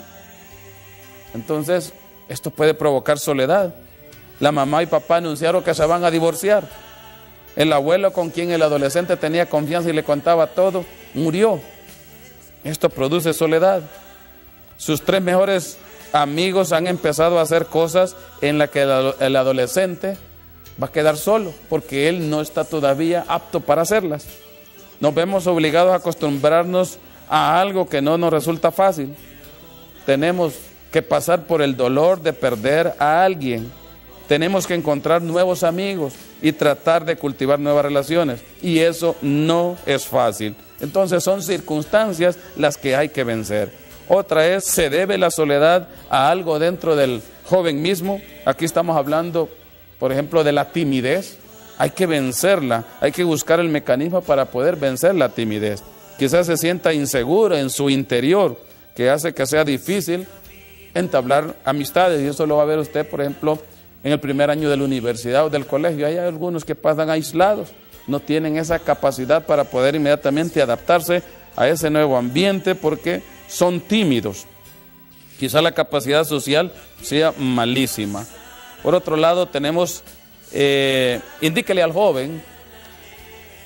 Entonces, esto puede provocar soledad. La mamá y papá anunciaron que se van a divorciar. El abuelo con quien el adolescente tenía confianza y le contaba todo, murió. Esto produce soledad. Sus 3 mejores amigos han empezado a hacer cosas en las que el adolescente va a quedar solo porque él no está todavía apto para hacerlas. Nos vemos obligados a acostumbrarnos a algo que no nos resulta fácil. Tenemos que pasar por el dolor de perder a alguien. Tenemos que encontrar nuevos amigos y tratar de cultivar nuevas relaciones. Y eso no es fácil. Entonces son circunstancias las que hay que vencer. Otra es, ¿se debe la soledad a algo dentro del joven mismo? Aquí estamos hablando, por ejemplo, de la timidez. Hay que vencerla, hay que buscar el mecanismo para poder vencer la timidez. Quizás se sienta inseguro en su interior, que hace que sea difícil entablar amistades. Y eso lo va a ver usted, por ejemplo, en el primer año de la universidad o del colegio. Hay algunos que pasan aislados, no tienen esa capacidad para poder inmediatamente adaptarse a ese nuevo ambiente porque son tímidos. Quizá la capacidad social sea malísima. Por otro lado, tenemos, indíquele al joven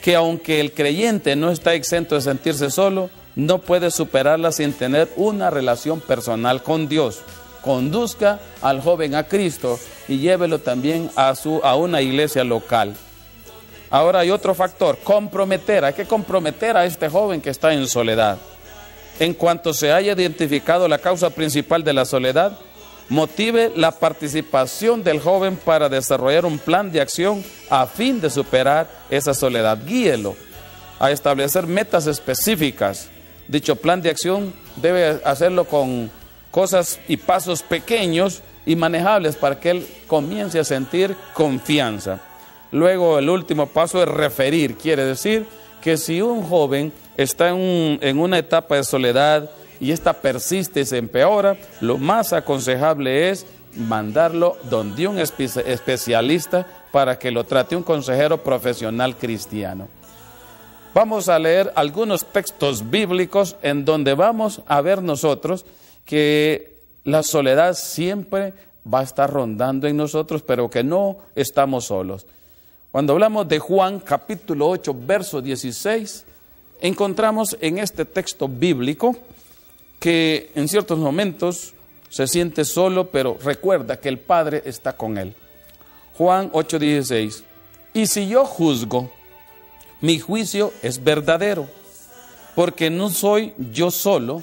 que aunque el creyente no está exento de sentirse solo, no puede superarla sin tener una relación personal con Dios. Conduzca al joven a Cristo y llévelo también a una iglesia local. Ahora hay otro factor, comprometer. Hay que comprometer a este joven que está en soledad. En cuanto se haya identificado la causa principal de la soledad, motive la participación del joven para desarrollar un plan de acción a fin de superar esa soledad. Guíelo a establecer metas específicas. Dicho plan de acción debe hacerlo con cosas y pasos pequeños y manejables para que él comience a sentir confianza. Luego el último paso es referir. Quiere decir que si un joven está en una etapa de soledad y esta persiste y se empeora, lo más aconsejable es mandarlo donde un especialista para que lo trate, un consejero profesional cristiano. Vamos a leer algunos textos bíblicos en donde vamos a ver nosotros que la soledad siempre va a estar rondando en nosotros, pero que no estamos solos. Cuando hablamos de Juan capítulo 8, verso 16, encontramos en este texto bíblico que en ciertos momentos se siente solo, pero recuerda que el Padre está con él. Juan 8:16. Y si yo juzgo, mi juicio es verdadero, porque no soy yo solo,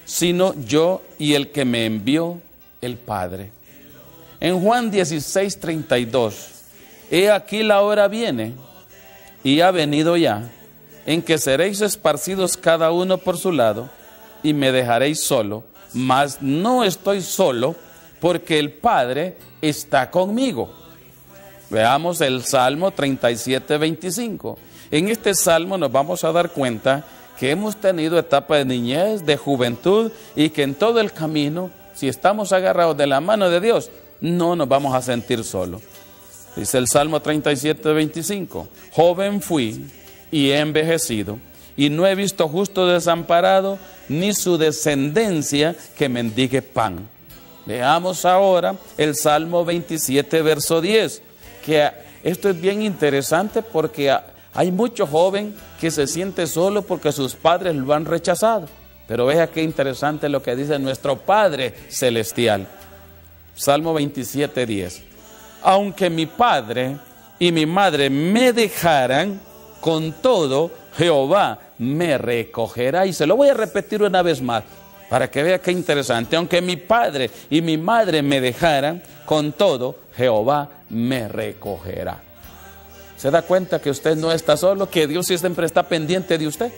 sino yo y el que me envió, el Padre. En Juan 16:32, he aquí la hora viene, y ha venido ya, en que seréis esparcidos cada uno por su lado, y me dejaréis solo, mas no estoy solo, porque el Padre está conmigo. Veamos el Salmo 37:25. En este Salmo nos vamos a dar cuenta que hemos tenido etapa de niñez, de juventud, y que en todo el camino, si estamos agarrados de la mano de Dios, no nos vamos a sentir solos. Dice el Salmo 37:25, joven fui y he envejecido, y no he visto justo desamparado, ni su descendencia que mendigue pan. Veamos ahora el Salmo 27, verso 10, que esto es bien interesante porque hay mucho joven que se siente solo porque sus padres lo han rechazado. Pero vea qué interesante lo que dice nuestro Padre Celestial. Salmo 27, 10. Aunque mi padre y mi madre me dejaran, con todo Jehová me recogerá. Y se lo voy a repetir una vez más, para que vea qué interesante. Aunque mi padre y mi madre me dejaran, con todo Jehová me recogerá. ¿Se da cuenta que usted no está solo? Que Dios siempre está pendiente de usted.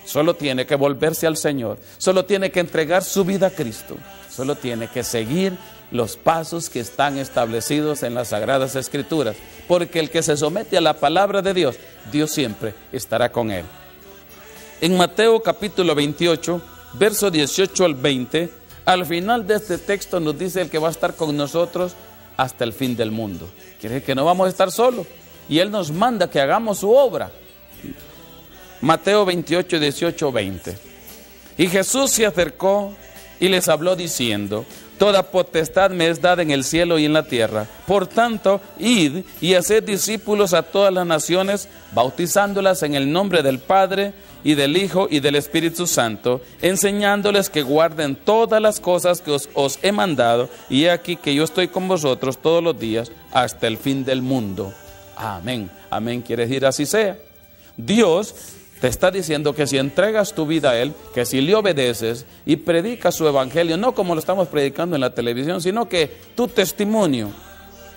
Solo tiene que volverse al Señor. Solo tiene que entregar su vida a Cristo. Solo tiene que seguir los pasos que están establecidos en las Sagradas Escrituras. Porque el que se somete a la palabra de Dios, Dios siempre estará con él. En Mateo capítulo 28, verso 18 al 20, al final de este texto nos dice el que va a estar con nosotros hasta el fin del mundo. Quiere decir que no vamos a estar solos. Y Él nos manda que hagamos su obra. Mateo 28, 18, 20. Y Jesús se acercó y les habló diciendo, toda potestad me es dada en el cielo y en la tierra. Por tanto, id y haced discípulos a todas las naciones, bautizándolas en el nombre del Padre, y del Hijo, y del Espíritu Santo, enseñándoles que guarden todas las cosas que os he mandado, y he aquí que yo estoy con vosotros todos los días, hasta el fin del mundo. Amén. Amén quiere decir así sea. Dios te está diciendo que si entregas tu vida a Él, que si le obedeces y predicas su evangelio, no como lo estamos predicando en la televisión, sino que tu testimonio,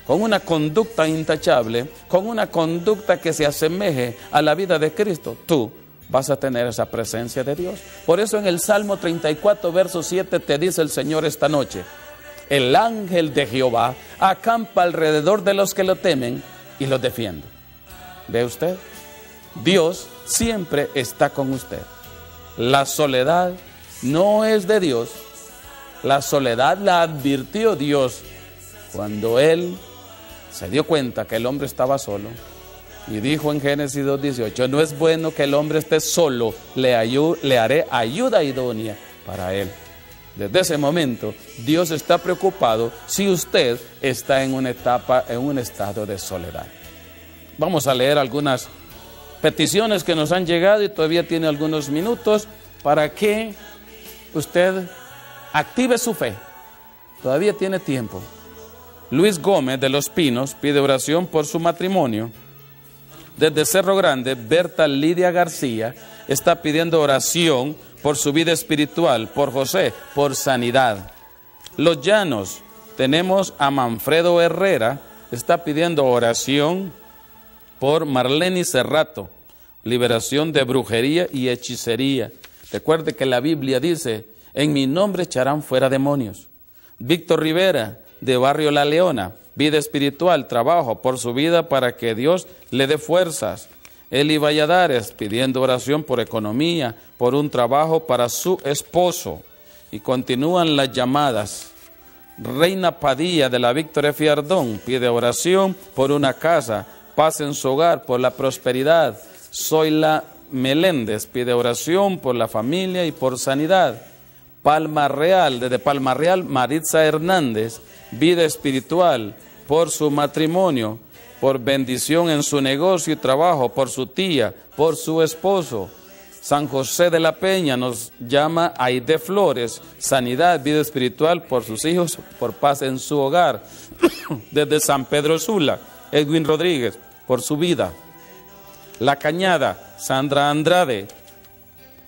con una conducta intachable, con una conducta que se asemeje a la vida de Cristo, tú vas a tener esa presencia de Dios. Por eso en el Salmo 34, verso 7 te dice el Señor esta noche, el ángel de Jehová acampa alrededor de los que lo temen y los defiende. ¿Ve usted? Dios siempre está con usted. La soledad no es de Dios. La soledad la advirtió Dios cuando Él se dio cuenta que el hombre estaba solo y dijo en Génesis 2:18, no es bueno que el hombre esté solo, le haré ayuda idónea para él. Desde ese momento, Dios está preocupado si usted está en una etapa, en un estado de soledad. Vamos a leer algunas peticiones que nos han llegado y todavía tiene algunos minutos para que usted active su fe. Todavía tiene tiempo. Luis Gómez de Los Pinos pide oración por su matrimonio. Desde Cerro Grande, Berta Lidia García está pidiendo oración por su vida espiritual, por José, por sanidad. Los Llanos, tenemos a Manfredo Herrera, está pidiendo oración por Marlene Cerrato, liberación de brujería y hechicería. Recuerde que la Biblia dice, en mi nombre echarán fuera demonios. Víctor Rivera, de Barrio La Leona, vida espiritual, trabajo por su vida para que Dios le dé fuerzas. Eli Valladares, pidiendo oración por economía, por un trabajo para su esposo. Y continúan las llamadas. Reina Padilla, de la Víctor F. Ardón, pide oración por una casa, paz en su hogar, por la prosperidad. Zoila Meléndez pide oración por la familia y por sanidad. Palma Real, desde Palma Real, Maritza Hernández, vida espiritual, por su matrimonio, por bendición en su negocio y trabajo, por su tía, por su esposo. San José de la Peña nos llama Aide Flores, sanidad, vida espiritual por sus hijos, por paz en su hogar. Desde San Pedro Sula, Edwin Rodríguez, por su vida. La Cañada, Sandra Andrade,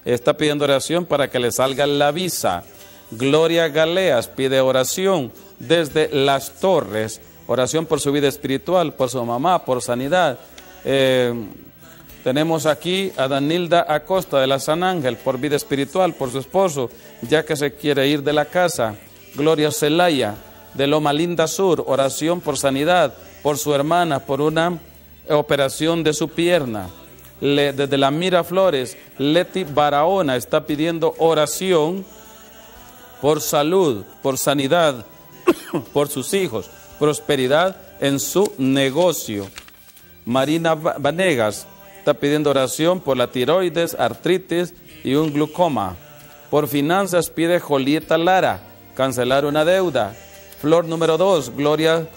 está pidiendo oración para que le salga la visa. Gloria Galeas pide oración desde Las Torres, oración por su vida espiritual, por su mamá, por sanidad. Tenemos aquí a Danilda Acosta de la San Ángel, por vida espiritual, por su esposo, ya que se quiere ir de la casa. Gloria Celaya, de Loma Linda Sur, oración por sanidad, por su hermana, por una operación de su pierna. Desde la Miraflores, Leti Barahona está pidiendo oración por salud, por sanidad, por sus hijos, prosperidad en su negocio. Marina Vanegas está pidiendo oración por la tiroides, artritis y un glaucoma. Por finanzas pide Julieta Lara, cancelar una deuda. Flor número 2, Gloria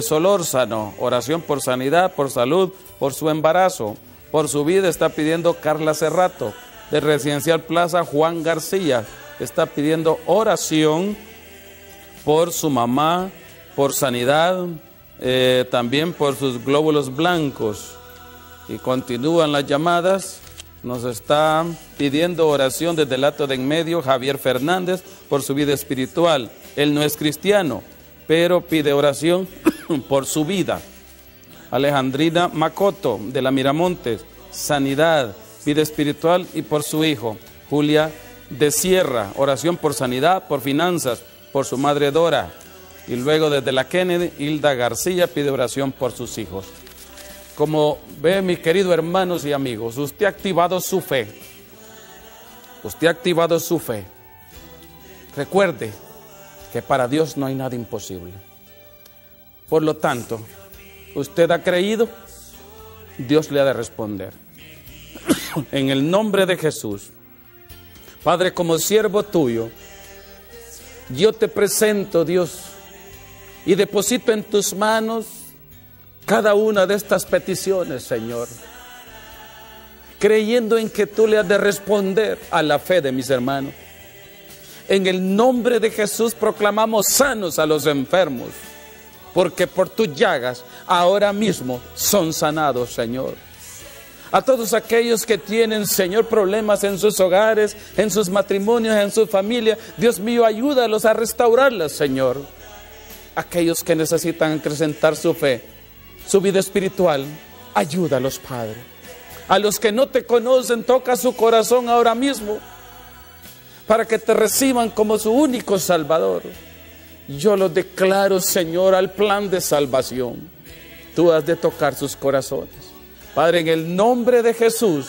Solórzano, oración por sanidad, por salud, por su embarazo. Por su vida está pidiendo Carla Cerrato. De Residencial Plaza, Juan García está pidiendo oración por su mamá, por sanidad, también por sus glóbulos blancos. Y continúan las llamadas. Nos está pidiendo oración desde el Hato de en Medio, Javier Fernández, por su vida espiritual. Él no es cristiano, pero pide oración por su vida. Alejandrina Macoto, de la Miramontes, sanidad, vida espiritual y por su hijo. Julia de Sierra, oración por sanidad, por finanzas, por su madre Dora. Y luego desde la Kennedy, Hilda García pide oración por sus hijos. Como ve, mis queridos hermanos y amigos, usted ha activado su fe. Usted ha activado su fe. Recuerde que para Dios no hay nada imposible. Por lo tanto, usted ha creído, Dios le ha de responder. En el nombre de Jesús, Padre, como siervo tuyo, yo te presento, Dios, y deposito en tus manos cada una de estas peticiones, Señor, creyendo en que tú le has de responder a la fe de mis hermanos. En el nombre de Jesús proclamamos sanos a los enfermos, porque por tus llagas ahora mismo son sanados, Señor. A todos aquellos que tienen, Señor, problemas en sus hogares, en sus matrimonios, en su familia, Dios mío, ayúdalos a restaurarlas, Señor. Aquellos que necesitan acrecentar su fe, su vida espiritual, ayúdalos, Padre. A los que no te conocen, toca su corazón ahora mismo, para que te reciban como su único Salvador. Yo los declaro, Señor, al plan de salvación. Tú has de tocar sus corazones. Padre, en el nombre de Jesús,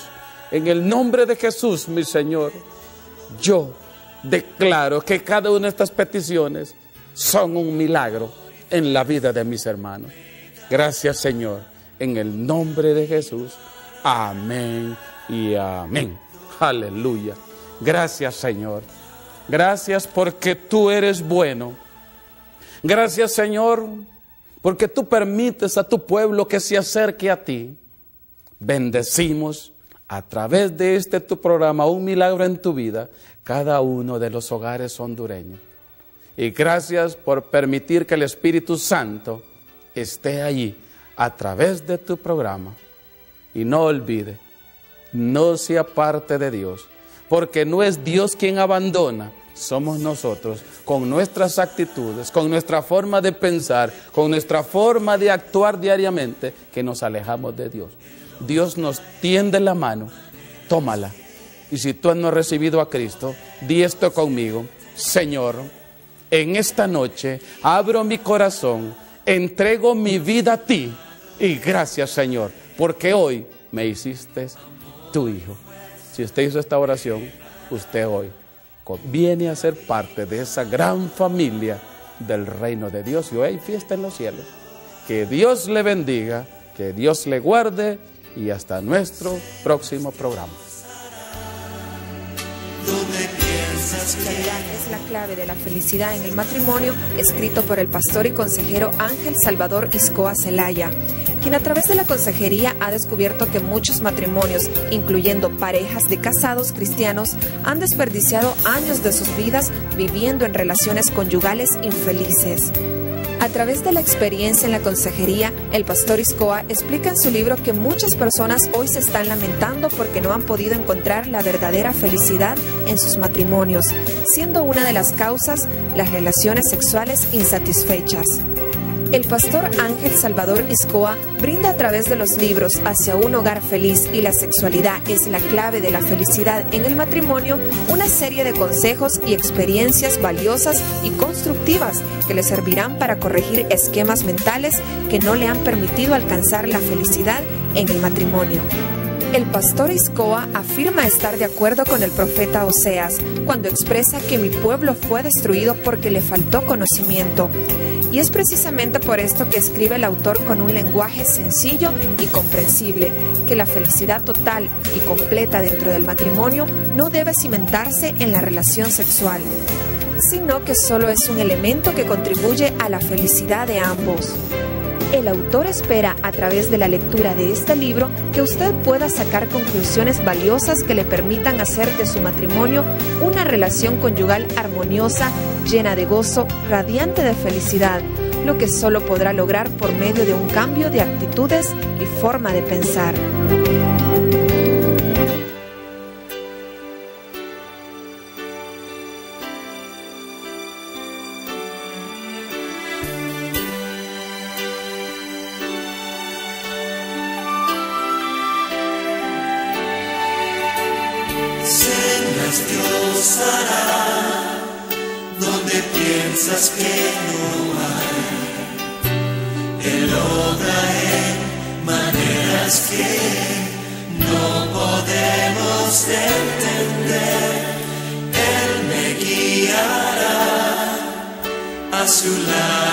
mi Señor, yo declaro que cada una de estas peticiones son un milagro en la vida de mis hermanos. Gracias, Señor, en el nombre de Jesús. Amén y amén. Aleluya. Gracias, Señor. Gracias porque tú eres bueno. Gracias, Señor, porque tú permites a tu pueblo que se acerque a ti. Bendecimos a través de este tu programa, Un Milagro en tu Vida, cada uno de los hogares hondureños. Y gracias por permitir que el Espíritu Santo esté allí a través de tu programa. Y no olvide, no se aparte de Dios, porque no es Dios quien abandona, somos nosotros, con nuestras actitudes, con nuestra forma de pensar, con nuestra forma de actuar diariamente, que nos alejamos de Dios. Dios nos tiende la mano, tómala. Y si tú no has recibido a Cristo, di esto conmigo: Señor, en esta noche abro mi corazón, entrego mi vida a ti, y gracias, Señor, porque hoy me hiciste tu hijo. Si usted hizo esta oración, usted hoy viene a ser parte de esa gran familia del reino de Dios, y hoy hay fiesta en los cielos. Que Dios le bendiga, que Dios le guarde, y hasta nuestro próximo programa. Donde piensas sexualidad es la clave de la felicidad en el matrimonio, escrito por el pastor y consejero Ángel Salvador Iscoa Zelaya, quien a través de la consejería ha descubierto que muchos matrimonios, incluyendo parejas de casados cristianos, han desperdiciado años de sus vidas viviendo en relaciones conyugales infelices. A través de la experiencia en la consejería, el pastor Iscoa explica en su libro que muchas personas hoy se están lamentando porque no han podido encontrar la verdadera felicidad en sus matrimonios, siendo una de las causas las relaciones sexuales insatisfechas. El pastor Ángel Salvador Iscoa brinda a través de los libros Hacia un hogar feliz y La sexualidad es la clave de la felicidad en el matrimonio una serie de consejos y experiencias valiosas y constructivas que le servirán para corregir esquemas mentales que no le han permitido alcanzar la felicidad en el matrimonio. El pastor Iscoa afirma estar de acuerdo con el profeta Oseas cuando expresa que mi pueblo fue destruido porque le faltó conocimiento. Y es precisamente por esto que escribe el autor con un lenguaje sencillo y comprensible, que la felicidad total y completa dentro del matrimonio no debe cimentarse en la relación sexual, sino que solo es un elemento que contribuye a la felicidad de ambos. El autor espera, a través de la lectura de este libro, que usted pueda sacar conclusiones valiosas que le permitan hacer de su matrimonio una relación conyugal armoniosa, llena de gozo, radiante de felicidad, lo que solo podrá lograr por medio de un cambio de actitudes y forma de pensar. Dios hará donde piensas que no hay. Él obra en maneras que no podemos entender. Él me guiará a su lado.